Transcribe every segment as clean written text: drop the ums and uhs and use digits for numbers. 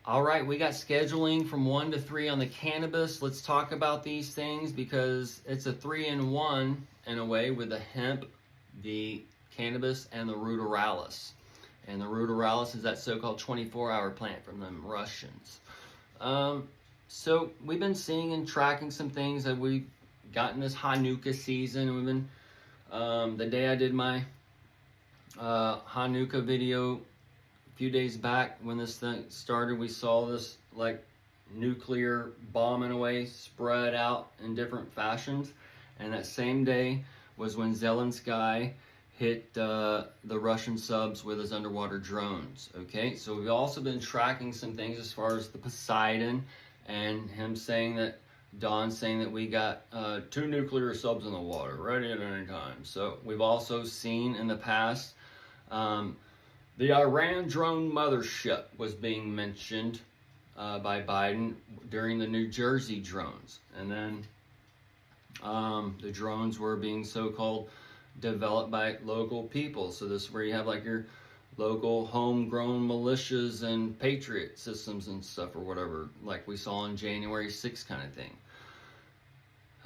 All right, we got scheduling from 1 to 3 on the cannabis. Let's talk about these things because it's a 3-in-1 in a way with the hemp, the cannabis, and the ruderalis. And the ruderalis is that so-called 24-hour plant from the Russians. So we've been seeing and tracking some things that we've gotten this Nuke season. We've been, the day I did my Nuke video a few days back when this thing started, we saw this like nuclear bomb in a way spread out in different fashions. And that same day was when Zelensky hit the Russian subs with his underwater drones. Okay, so we've also been tracking some things as far as the Poseidon and him saying that, Don saying that we got 2 nuclear subs in the water ready at any time. So we've also seen in the past the Iran drone mothership was being mentioned by Biden during the New Jersey drones. And then the drones were being so-called developed by local people. So this is where you have like your local homegrown militias and patriot systems and stuff or whatever, like we saw on January 6th kind of thing.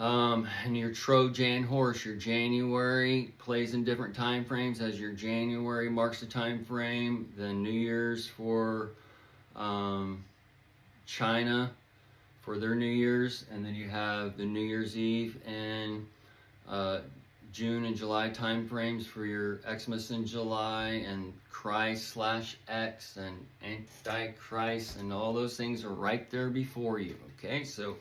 And your Trojan horse, your January plays in different time frames. As your January marks the time frame, then New Year's for China for their New Year's, and then you have the New Year's Eve and June and July time frames for your Xmas in July, and Christ/X and Antichrist, and all those things are right there before you. Okay, so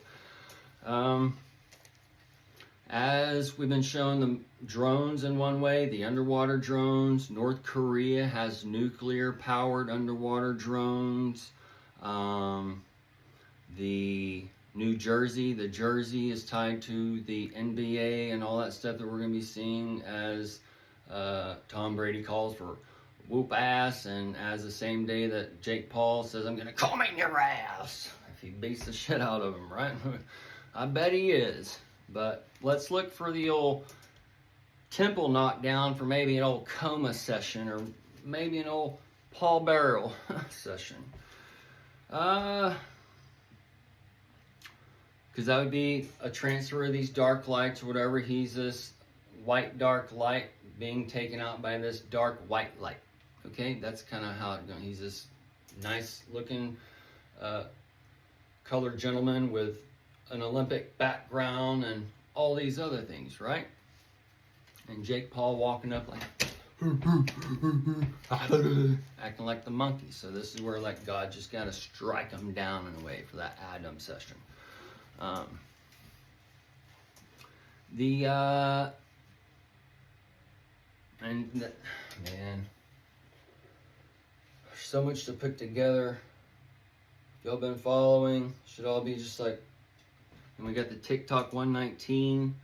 as we've been shown the drones in one way, the underwater drones. North Korea has nuclear powered underwater drones. The New Jersey, the Jersey is tied to the NBA and all that stuff that we're going to be seeing as Tom Brady calls for whoop ass, and as the same day that Jake Paul says, I'm going to come in your ass if he beats the shit out of him, right? I bet he is. But let's look for the old temple knockdown for maybe an old coma session, or maybe an old Paul Barrel session. Because that would be a transfer of these dark lights or whatever. He's this white dark light being taken out by this dark white light. Okay, that's kind of how it goes. He's this nice looking colored gentleman with an Olympic background and all these other things, right? And Jake Paul walking up like acting like the monkey. So this is where like God just got to strike him down in a way for that Adam session. Man, there's so much to put together. Y'all been following, should all be just like, and we got the TikTok 119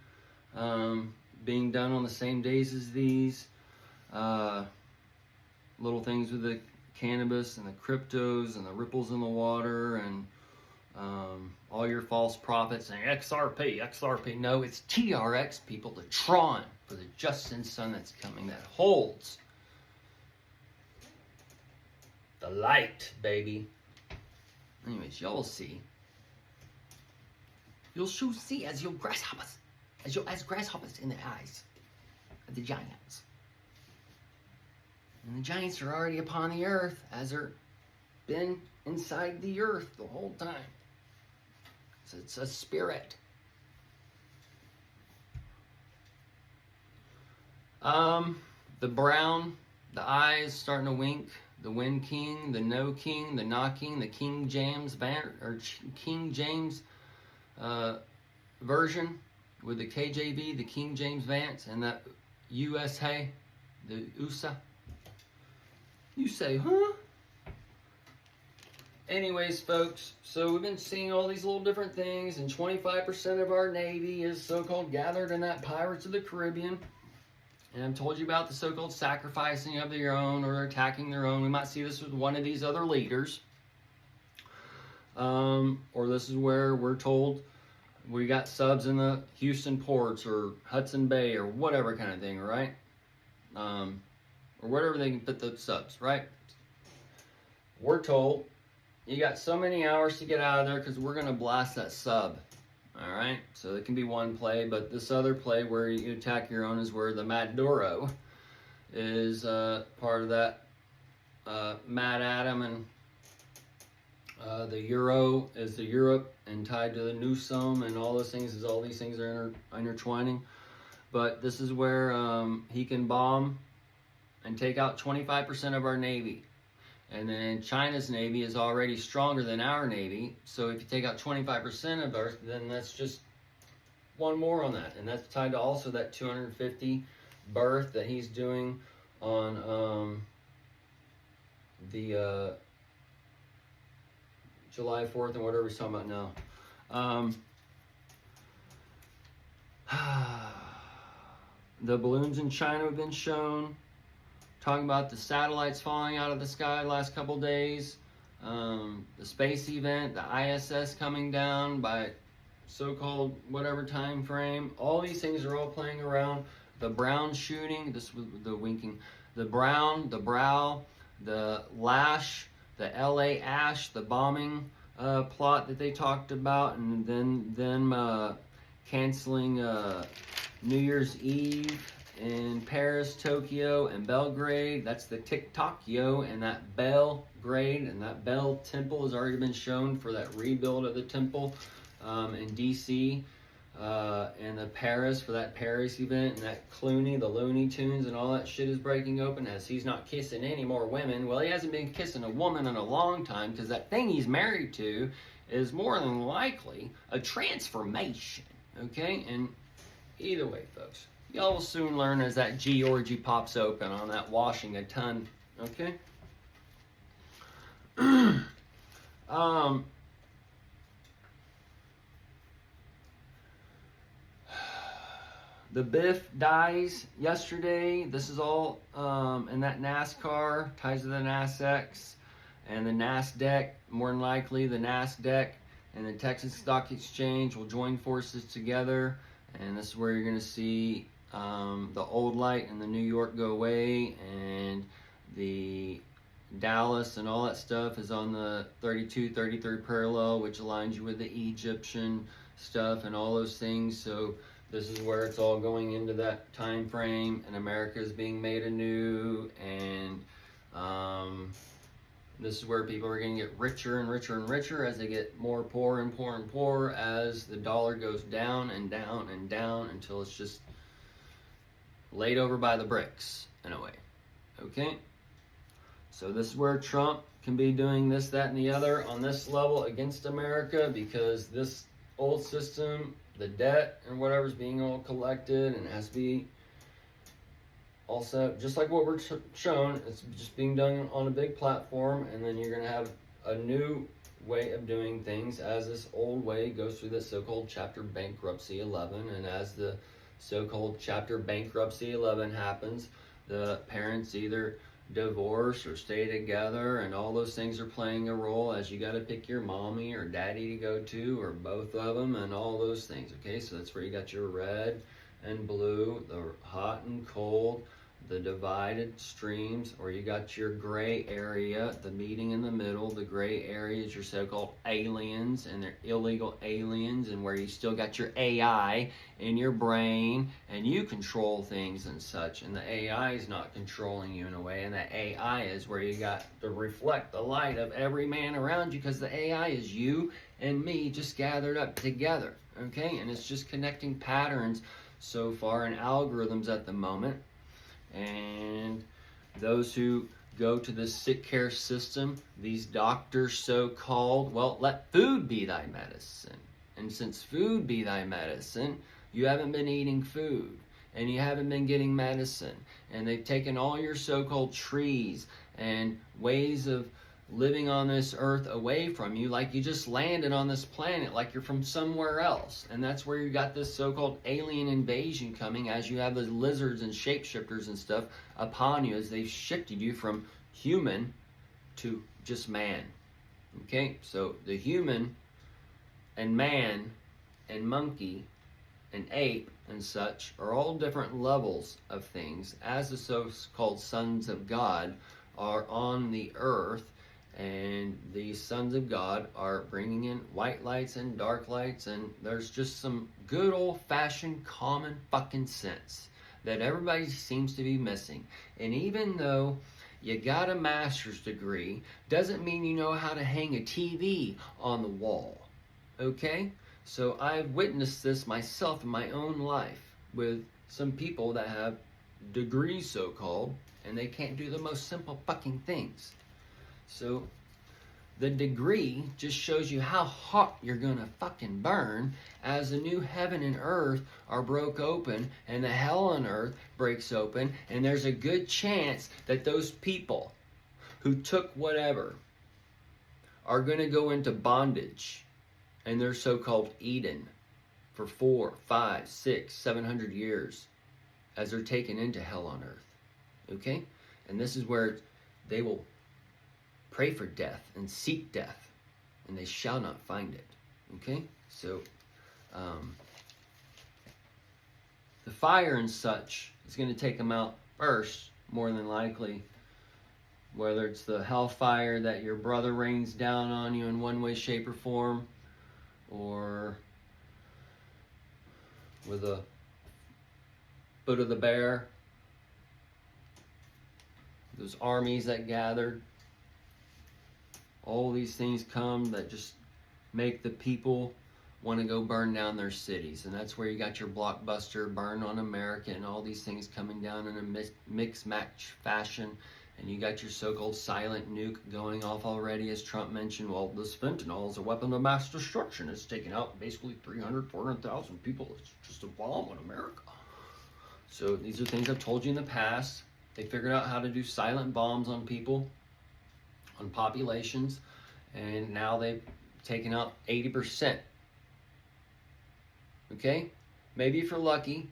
being done on the same days as these. Little things with the cannabis and the cryptos and the ripples in the water and all your false prophets saying XRP. No, it's TRX, people, the Tron for the Justin Sun that's coming that holds the light, baby. Anyways, y'all will see. You'll soon see as grasshoppers in the eyes of the giants. And the giants are already upon the earth, as they're been inside the earth the whole time. So it's a spirit. The brown, the eyes starting to wink. The Wind King, the No King, the Not King, the King James version with the KJV, the King James Vance, and that USA, the USA. You say, huh? Anyways, folks, so we've been seeing all these little different things, and 25% of our Navy is so-called gathered in that Pirates of the Caribbean. And I've told you about the so-called sacrificing of their own or attacking their own. We might see this with one of these other leaders. Or this is where we're told we got subs in the Houston ports or Hudson Bay or whatever kind of thing, right? Or whatever they can put the subs, right? We're told you got so many hours to get out of there because we're going to blast that sub. All right, so it can be one play, but this other play where you attack your own is where the Maduro is part of that. Mad Adam and the Euro is the Europe, and tied to the Newsome and all those things, is all these things are intertwining. But this is where he can bomb and take out 25% of our Navy. And then China's Navy is already stronger than our Navy. So if you take out 25% of ours, then that's just one more on that. And that's tied to also that 250 berth that he's doing on the July 4th and whatever he's talking about now. The balloons in China have been shown. Talking about the satellites falling out of the sky the last couple days. The space event, the ISS coming down by so-called whatever time frame. All these things are all playing around. The Brown shooting, this was the winking. The Brown, the Brow, the Lash, the LA Ash, the bombing plot that they talked about, and then them canceling New Year's Eve in Paris, Tokyo, and Belgrade. That's the TikTok-yo, and that Belgrade, and that Bell Temple has already been shown for that rebuild of the temple in DC, and the Paris for that Paris event, and that Clooney, the Looney Tunes, and all that shit is breaking open as he's not kissing any more women. Well, he hasn't been kissing a woman in a long time because that thing he's married to is more than likely a transformation, okay? And either way, folks, y'all will soon learn as that G-orgy pops open on that washing a ton, okay? The Biff dies yesterday. This is all in that NASCAR, ties to the NASX, and the NASDAQ, more than likely the NASDAQ and the Texas Stock Exchange will join forces together, and this is where you're going to see the old light in the New York go away, and the Dallas and all that stuff is on the 32, 33rd parallel, which aligns you with the Egyptian stuff and all those things. So this is where it's all going into that time frame, and America is being made anew, and this is where people are going to get richer and richer and richer as they get more poor and poor and poor as the dollar goes down and down and down until it's just laid over by the bricks in a way. Okay? So this is where Trump can be doing this, that, and the other on this level against America, because this old system, the debt and whatever is being all collected and has to be also, just like what we're shown, it's just being done on a big platform, and then you're going to have a new way of doing things as this old way goes through the so-called Chapter Bankruptcy 11, and as the so-called Chapter Bankruptcy 11 happens, the parents either divorce or stay together, and all those things are playing a role as you got to pick your mommy or daddy to go to, or both of them, and all those things. Okay, so that's where you got your red and blue, the hot and cold, the divided streams, or you got your gray area, the meeting in the middle. The gray area is your so-called aliens, and they're illegal aliens, and where you still got your AI in your brain, and you control things and such, and the AI is not controlling you in a way, and the AI is where you got to reflect the light of every man around you, because the AI is you and me just gathered up together, okay? And it's just connecting patterns so far in algorithms at the moment. And those who go to the sick care system, these doctors so-called, well, let food be thy medicine. And since food be thy medicine, you haven't been eating food, and you haven't been getting medicine. And they've taken all your so-called trees and ways of living on this earth away from you, like you just landed on this planet, like you're from somewhere else. And that's where you got this so-called alien invasion coming, as you have the lizards and shapeshifters and stuff upon you, as they've shifted you from human to just man. Okay, so the human and man and monkey and ape and such are all different levels of things, as the so-called sons of God are on the earth. And these sons of God are bringing in white lights and dark lights, and there's just some good old-fashioned common fucking sense that everybody seems to be missing. And even though you got a master's degree, doesn't mean you know how to hang a TV on the wall, okay? So I've witnessed this myself in my own life with some people that have degrees, so-called, and they can't do the most simple fucking things. So the degree just shows you how hot you're gonna fucking burn as the new heaven and earth are broke open and the hell on earth breaks open, and there's a good chance that those people who took whatever are gonna go into bondage and their so-called Eden for 4, 5, 6, 700 years as they're taken into hell on earth. Okay? And this is where they will pray for death and seek death, and they shall not find it. Okay? So, the fire and such is going to take them out first, more than likely. Whether it's the hellfire that your brother rains down on you in one way, shape, or form, or with a foot of the bear, those armies that gathered, all these things come that just make the people want to go burn down their cities. And that's where you got your blockbuster Burn on America and all these things coming down in a mix match fashion. And you got your so-called silent nuke going off already, as Trump mentioned. Well, this fentanyl is a weapon of mass destruction. It's taken out basically 300, 400,000 people. It's just a bomb on America. So these are things I've told you in the past. They figured out how to do silent bombs on people, on populations, and now they've taken out 80%. Okay? Maybe if you're lucky,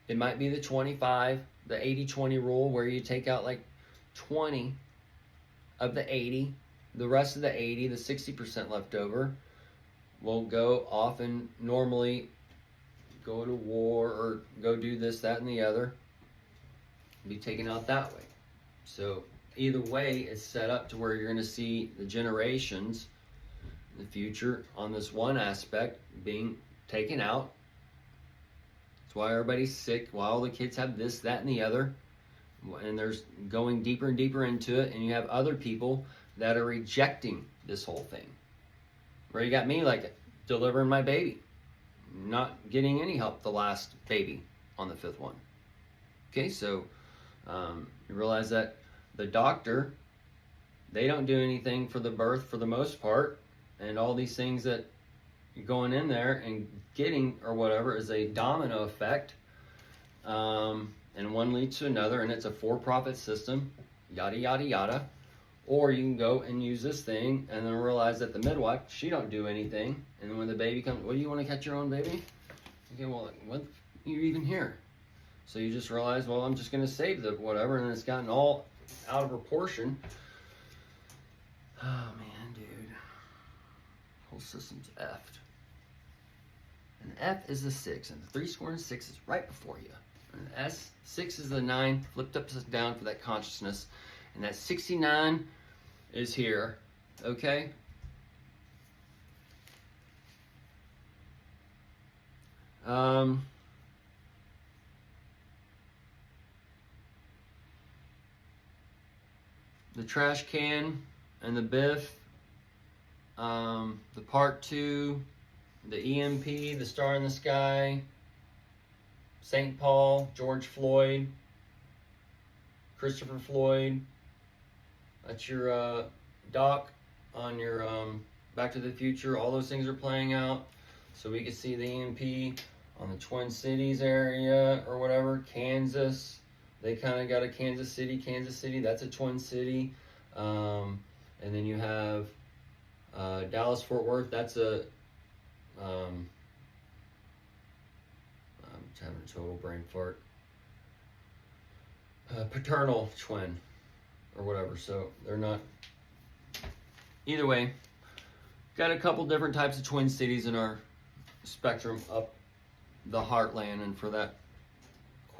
it might be the 25, the 80-20 rule, where you take out like 20 of the 80, the rest of the 80, the 60% left over, will go off and normally go to war or go do this, that, and the other, be taken out that way. So either way, it's set up to where you're going to see the generations in the future on this one aspect being taken out. That's why everybody's sick, why all the kids have this, that, and the other. And there's going deeper and deeper into it, and you have other people that are rejecting this whole thing. Where you got me like delivering my baby, not getting any help the last baby on the 5th one. Okay, so you realize that the doctor, they don't do anything for the birth for the most part, and all these things that you're going in there and getting or whatever is a domino effect, and one leads to another, and it's a for-profit system, yada yada yada. Or you can go and use this thing and then realize that the midwife, she don't do anything, and then when the baby comes, what do you want to catch your own baby? Okay, well, what, you're even here. So you just realize, well, I'm just going to save the whatever, and it's gotten all out of proportion. Oh man, dude, whole system's effed. And F is the 6, and the 3 square and 6 is right before you. And the 6 is the 9, flipped upside down for that consciousness, and that 69 is here, okay? The trash can and the Biff, the part 2, the EMP, the star in the sky, St. Paul, George Floyd, Christopher Floyd. That's your doc on your Back to the Future. All those things are playing out. So we can see the EMP on the Twin Cities area or whatever. Kansas, they kind of got a Kansas City, that's a Twin City. And then you have Dallas, Fort Worth, that's a, I'm having a total brain fart. Paternal twin or whatever, so they're not. Either way, got a couple different types of Twin Cities in our spectrum up the heartland, and for that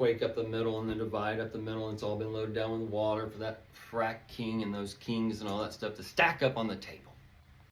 quake up the middle and the divide up the middle, and it's all been loaded down with water for that frack king and those kings and all that stuff to stack up on the table.